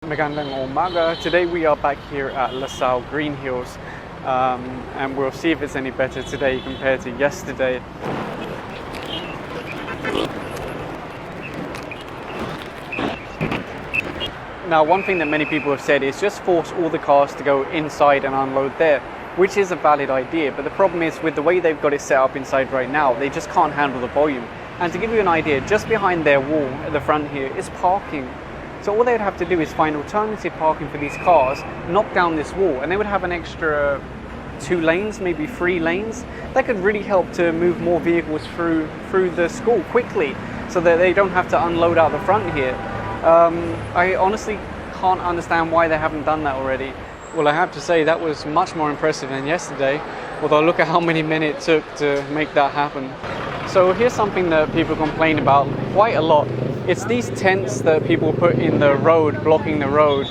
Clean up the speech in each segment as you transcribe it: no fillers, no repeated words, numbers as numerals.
Magandang umaga. Today we are back here at LaSalle Green Hills, and we'll see if it's any better today compared to yesterday. Now, one thing that many people have said is just force all the cars to go inside and unload there, which is a valid idea, but the problem is with the way they've got it set up inside right now, they just can't handle the volume. And to give you an idea, just behind their wall at the front here is parking. So all they would have to do is find alternative parking for these cars, knock down this wall, and they would have an extra 2 lanes, maybe 3 lanes. That could really help to move more vehicles through the school quickly so that they don't have to unload out the front here. I honestly can't understand why they haven't done that already. Well, I have to say that was much more impressive than yesterday, although look at how many minutes it took to make that happen. So here's something that people complain about quite a lot. It's these tents that people put in the road, blocking the road.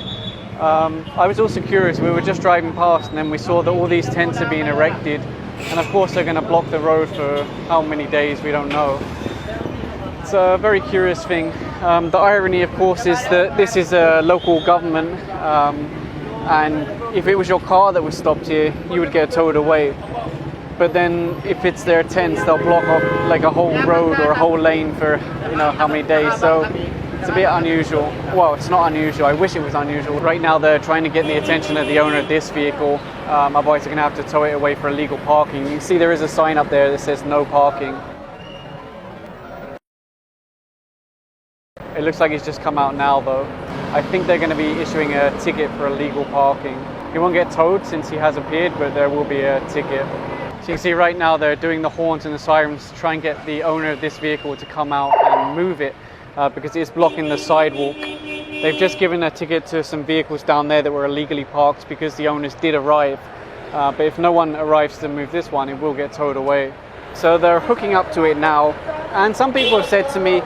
I was also curious, we were just driving past and then we saw that all these tents are being erected, and of course they're going to block the road for how many days, we don't know. It's a very curious thing. The irony, of course, is that this is a local government, and if it was your car that was stopped here, you would get towed away. But then if it's their tents, they'll block off like a whole road or a whole lane for how many days. So it's a bit unusual. Well, it's not unusual. I wish it was unusual. Right now they're trying to get the attention of the owner of this vehicle. Otherwise they're going to have to tow it away for illegal parking. You can see there is a sign up there that says no parking. It looks like it's just come out now though. I think they're going to be issuing a ticket for illegal parking. He won't get towed since he has appeared, but there will be a ticket. So you can see right now they're doing the horns and the sirens to try and get the owner of this vehicle to come out and move it because it's blocking the sidewalk. They've just given a ticket to some vehicles down there that were illegally parked because the owners did arrive. But if no one arrives to move this one, it will get towed away. So they're hooking up to it now. And some people have said to me,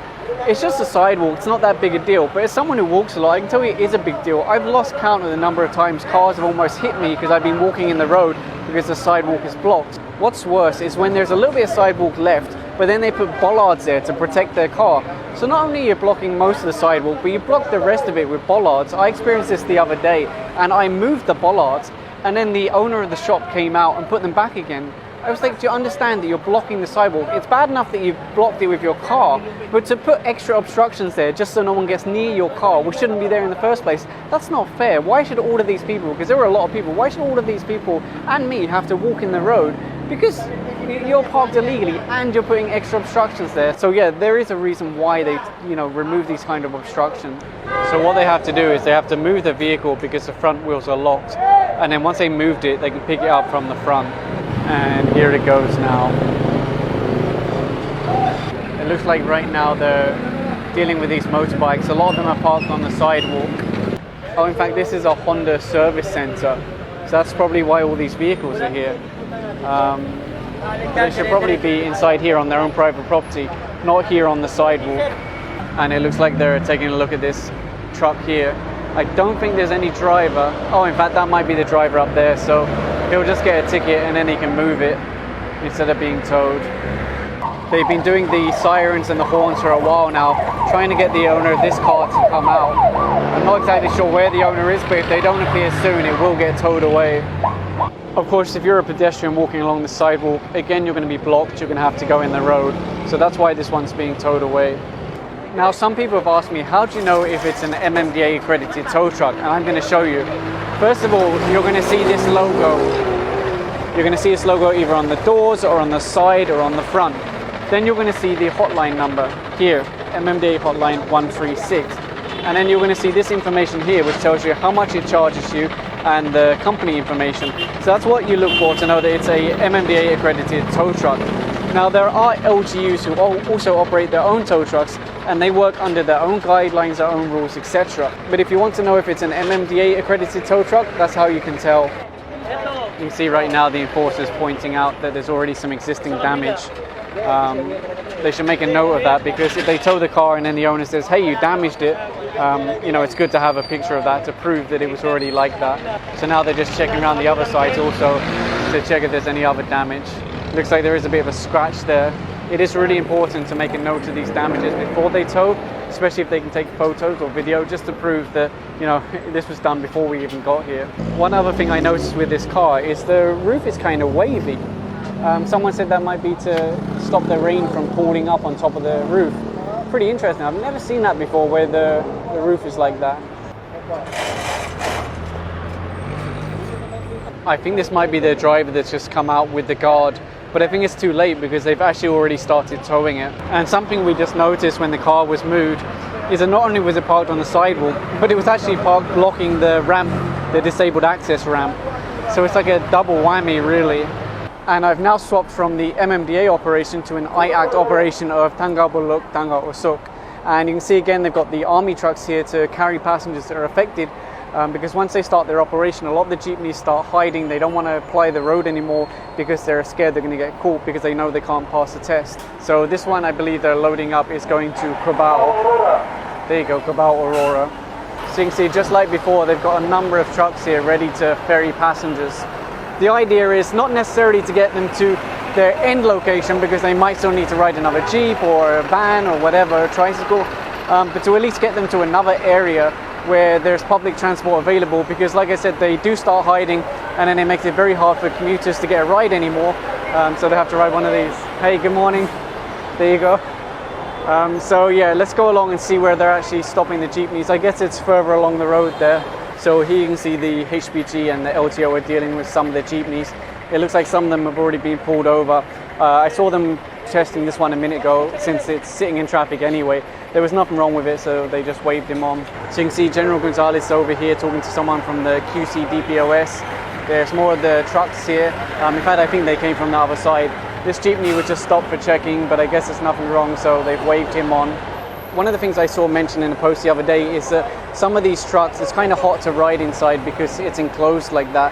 it's just a sidewalk, it's not that big a deal. But as someone who walks a lot, I can tell you it is a big deal. I've lost count of the number of times cars have almost hit me because I've been walking in the road because the sidewalk is blocked. What's worse is when there's a little bit of sidewalk left, but then they put bollards there to protect their car. So not only are you blocking most of the sidewalk, but you block the rest of it with bollards. I experienced this the other day, and I moved the bollards, and then the owner of the shop came out and put them back again. I was like, do you understand that you're blocking the sidewalk? It's bad enough that you've blocked it with your car, but to put extra obstructions there just so no one gets near your car, which shouldn't be there in the first place, that's not fair. Why should all of these people, because there were a lot of people, why should all of these people and me have to walk in the road? Because you're parked illegally and you're putting extra obstructions there. So yeah, there is a reason why they, remove these kind of obstructions. So what they have to do is they have to move the vehicle because the front wheels are locked, and then once they moved it, they can pick it up from the front. And here it goes now. It looks like right now they're dealing with these motorbikes. A lot of them are parked on the sidewalk. Oh, in fact, this is a Honda service center. So that's probably why all these vehicles are here. They should probably be inside here on their own private property, not here on the sidewalk. And it looks like they're taking a look at this truck here. I don't think there's any driver. Oh, in fact, that might be the driver up there. So he'll just get a ticket and then he can move it instead of being towed. They've been doing the sirens and the horns for a while now, trying to get the owner of this car to come out. I'm not exactly sure where the owner is, but if they don't appear soon, it will get towed away. Of course, if you're a pedestrian walking along the sidewalk, again, you're going to be blocked. You're going to have to go in the road. So that's why this one's being towed away. Now, some people have asked me, how do you know if it's an MMDA accredited tow truck? And I'm going to show you. First of all, you're going to see this logo. You're going to see this logo either on the doors or on the side or on the front. Then you're going to see the hotline number here, MMDA hotline 136. And then you're going to see this information here, which tells you how much it charges you and the company information. So that's what you look for to know that it's a MMDA accredited tow truck. Now, there are LGUs who also operate their own tow trucks, and they work under their own guidelines, their own rules, etc. But if you want to know if it's an MMDA accredited tow truck, that's how you can tell. You can see right now the enforcer's pointing out that there's already some existing damage. They should make a note of that, because if they tow the car and then the owner says, hey, you damaged it, it's good to have a picture of that to prove that it was already like that. So now they're just checking around the other sides also to check if there's any other damage. Looks like there is a bit of a scratch there. it is really important to make a note of these damages before they tow, especially if they can take photos or video, just to prove that, you know, this was done before we even got here. One other thing I noticed with this car is the roof is kind of wavy. Someone said that might be to stop the rain from pooling up on top of the roof. Pretty interesting. I've never seen that before, where the roof is like that. I think this might be the driver that's just come out with the guard, but I think it's too late because they've actually already started towing it. And something we just noticed when the car was moved is that not only was it parked on the sidewalk, but it was actually parked blocking the ramp, the disabled access ramp. So it's like a double whammy, really. And I've now swapped from the MMDA operation to an IACT operation of Tanggal Buluk, Tanggal Usuk. And you can see again they've got the army trucks here to carry passengers that are affected, because once they start their operation, a lot of the jeepneys start hiding. They don't want to ply the road anymore because they're scared they're going to get caught because they know they can't pass the test. So this one, I believe they're loading up, is going to Cubao. There you go, Cubao Aurora. So you can see, just like before, they've got a number of trucks here ready to ferry passengers. The idea is not necessarily to get them to their end location, because they might still need to ride another jeep or a van or whatever, a tricycle, but to at least get them to another area where there's public transport available, because like I said, they do start hiding and then it makes it very hard for commuters to get a ride anymore, so they have to ride one of these. Hey, good morning. There you go. So yeah, let's go along and see where they're actually stopping the jeepneys. I guess it's further along the road there. So here you can see the HPG and the LTO are dealing with some of the jeepneys. It looks like some of them have already been pulled over. I saw them testing this one a minute ago. Since it's sitting in traffic anyway, there was nothing wrong with it, so they just waved him on. So you can see General Gonzalez over here talking to someone from the QC DPOS. There's more of the trucks here. In fact, I think they came from the other side. This jeepney was just stopped for checking, but I guess there's nothing wrong, so they've waved him on. One of the things I saw mentioned in a post the other day is that some of these trucks, it's kind of hot to ride inside because it's enclosed like that,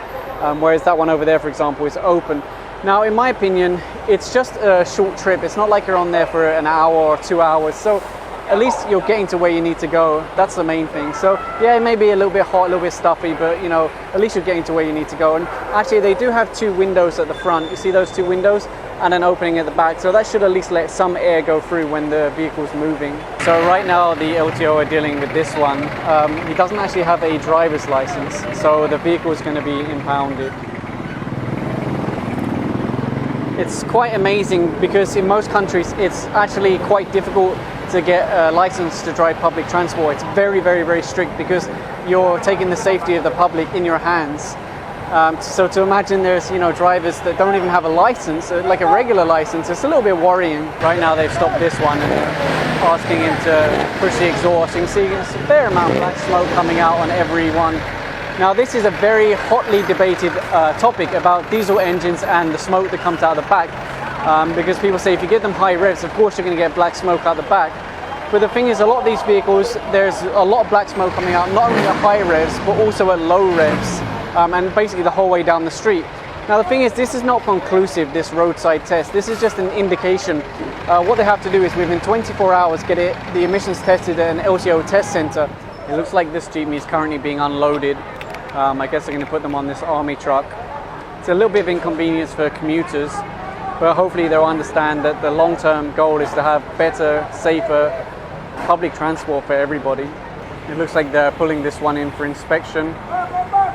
whereas that one over there, for example, is open. Now, in my opinion, it's just a short trip. It's not like you're on there for an hour or 2 hours, so at least you're getting to where you need to go. That's the main thing. So yeah, it may be a little bit hot, a little bit stuffy, but you know, at least you're getting to where you need to go. And actually, they do have two windows at the front. You see those two windows? And an opening at the back, so that should at least let some air go through when the vehicle's moving. So right now the LTO are dealing with this one. He doesn't actually have a driver's license, so the vehicle is going to be impounded. It's quite amazing because in most countries it's actually quite difficult to get a license to drive public transport. It's very, very, very strict because you're taking the safety of the public in your hands. So to imagine there's, you know, drivers that don't even have a license, like a regular license, it's a little bit worrying. Right now they've stopped this one and they're asking him to push the exhaust. You can see there's a fair amount of black smoke coming out on every one. Now this is a very hotly debated topic about diesel engines and the smoke that comes out of the back, because people say if you give them high revs, of course you're going to get black smoke out the back. But the thing is, a lot of these vehicles, there's a lot of black smoke coming out, not only at high revs, but also at low revs. And basically the whole way down the street. Now the thing is, this is not conclusive, this roadside test. This is just an indication. What they have to do is within 24 hours get the emissions tested at an LTO test center. It looks like this jeepney is currently being unloaded. I guess they're going to put them on this army truck. It's a little bit of inconvenience for commuters, but hopefully they'll understand that the long-term goal is to have better, safer public transport for everybody. It looks like they're pulling this one in for inspection.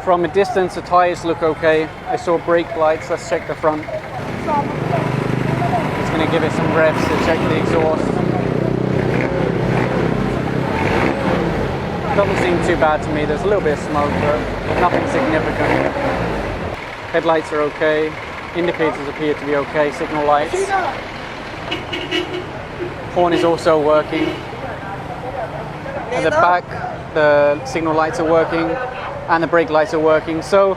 From a distance, the tyres look okay. I saw brake lights. Let's check the front. It's going to give it some revs to check the exhaust. Doesn't seem too bad to me. There's a little bit of smoke, but nothing significant. Headlights are okay. Indicators appear to be okay. Signal lights. Horn is also working. At the back, the signal lights are working. And the brake lights are working. So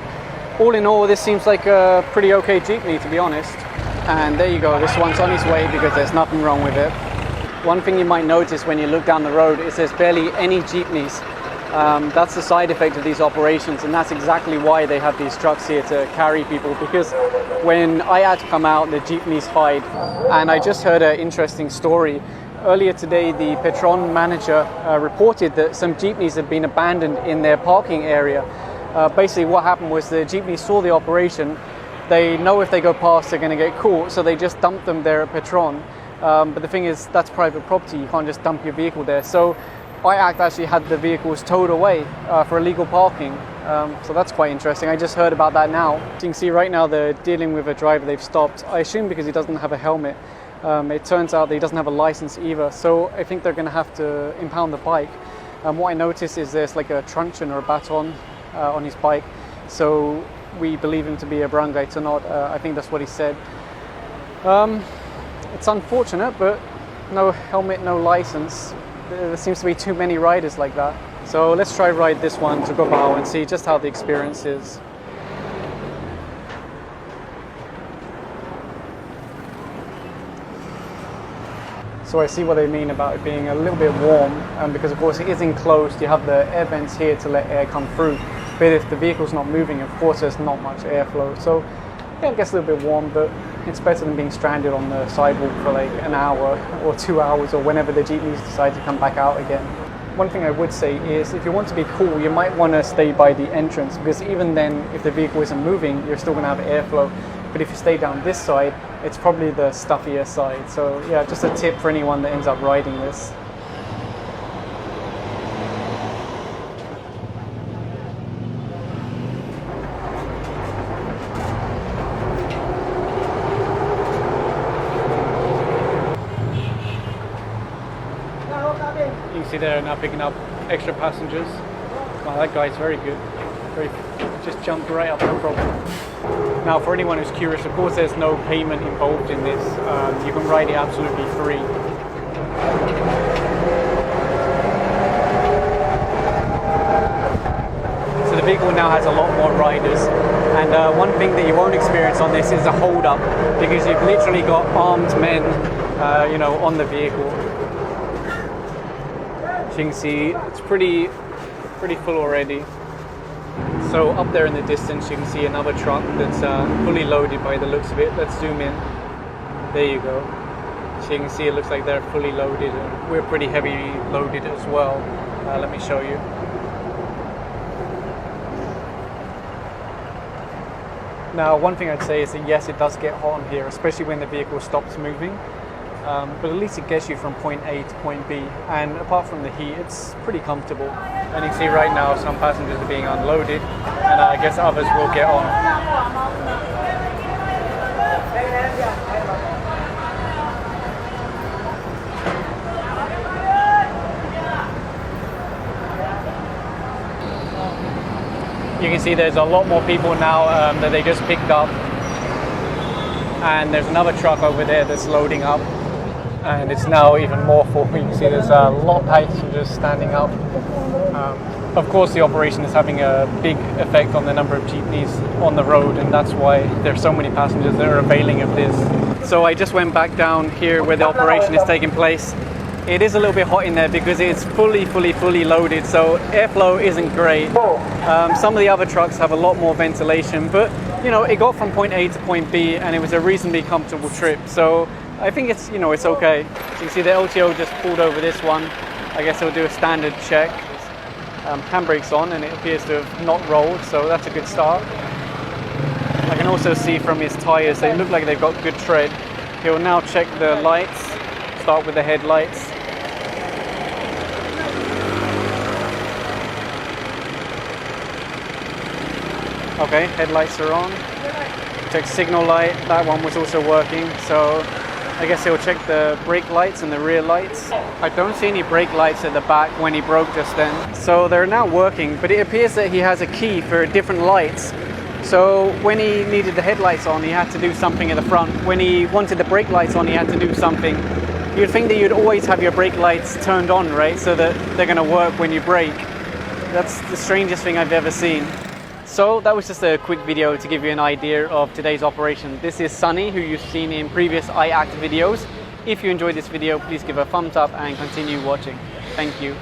all in all, this seems like a pretty okay jeepney, to be honest. And there you go, this one's on its way because there's nothing wrong with it. One thing you might notice when you look down the road is there's barely any jeepneys. That's the side effect of these operations, and that's exactly why they have these trucks here to carry people, because when IACT come out, the jeepneys hide. And I just heard an interesting story. Earlier today, the Petron manager reported that some jeepneys had been abandoned in their parking area. Basically what happened was the jeepneys saw the operation. They know if they go past they're going to get caught, so they just dumped them there at Petron. But the thing is, that's private property. You can't just dump your vehicle there. So IACT actually had the vehicles towed away for illegal parking. So that's quite interesting. I just heard about that now. So you can see right now they're dealing with a driver they've stopped. I assume because he doesn't have a helmet. It turns out that he doesn't have a license either. So I think they're going to have to impound the bike. What I noticed is there's like a truncheon or a baton on his bike. So we believe him to be a brown guy to not. I think that's what he said. It's unfortunate, but no helmet, no license. There seems to be too many riders like that. So let's try ride this one to Gobao and see just how the experience is. So I see what they mean about it being a little bit warm, because of course it is enclosed. You have the air vents here to let air come through. But if the vehicle's not moving, of course there's not much airflow. So yeah, it gets a little bit warm, but it's better than being stranded on the sidewalk for like an hour or 2 hours, or whenever the jeepneys decide to come back out again. One thing I would say is if you want to be cool, you might want to stay by the entrance, because even then, if the vehicle isn't moving, you're still going to have airflow. But if you stay down this side, it's probably the stuffier side. So yeah, just a tip for anyone that ends up riding this. You can see they're now picking up extra passengers. Wow, that guy's very good. Just jumped right up, no problem. Now, for anyone who's curious, of course there's no payment involved in this. You can ride it absolutely free. So the vehicle now has a lot more riders. And one thing that you won't experience on this is a hold-up, because you've literally got armed men, on the vehicle. As you can see, it's pretty full already. So up there in the distance you can see another truck that's fully loaded by the looks of it. Let's zoom in. There you go. So you can see it looks like they're fully loaded, and we're pretty heavy loaded as well. Let me show you. Now, one thing I'd say is that yes, it does get hot in here, especially when the vehicle stops moving. But at least it gets you from point A to point B, and apart from the heat, it's pretty comfortable. And you can see right now some passengers are being unloaded, and I guess others will get on. You can see there's a lot more people now that they just picked up, and there's another truck over there that's loading up. And it's now even more full. You can see there's a lot of passengers standing up. Of course, the operation is having a big effect on the number of jeepneys on the road, and that's why there's so many passengers that are availing of this. So I just went back down here where the operation is taking place. It is a little bit hot in there because it's fully loaded, so airflow isn't great. Some of the other trucks have a lot more ventilation, but it got from point A to point B, and it was a reasonably comfortable trip. So I think it's it's okay. So you can see the LTO just pulled over this one. I guess it'll do a standard check. Handbrake's on, and it appears to have not rolled, so that's a good start. I can also see from his tyres, they look like they've got good tread. He'll now check the lights, start with the headlights. Okay, headlights are on. Check signal light, that one was also working, so I guess he'll check the brake lights and the rear lights. I don't see any brake lights at the back when he broke just then. So they're now working, but it appears that he has a key for different lights. So when he needed the headlights on, he had to do something at the front. When he wanted the brake lights on, he had to do something. You'd think that you'd always have your brake lights turned on, right? So that they're gonna work when you brake. That's the strangest thing I've ever seen. So that was just a quick video to give you an idea of today's operation. This is Sunny, who you've seen in previous IACT videos. If you enjoyed this video, please give a thumbs up and continue watching. Thank you.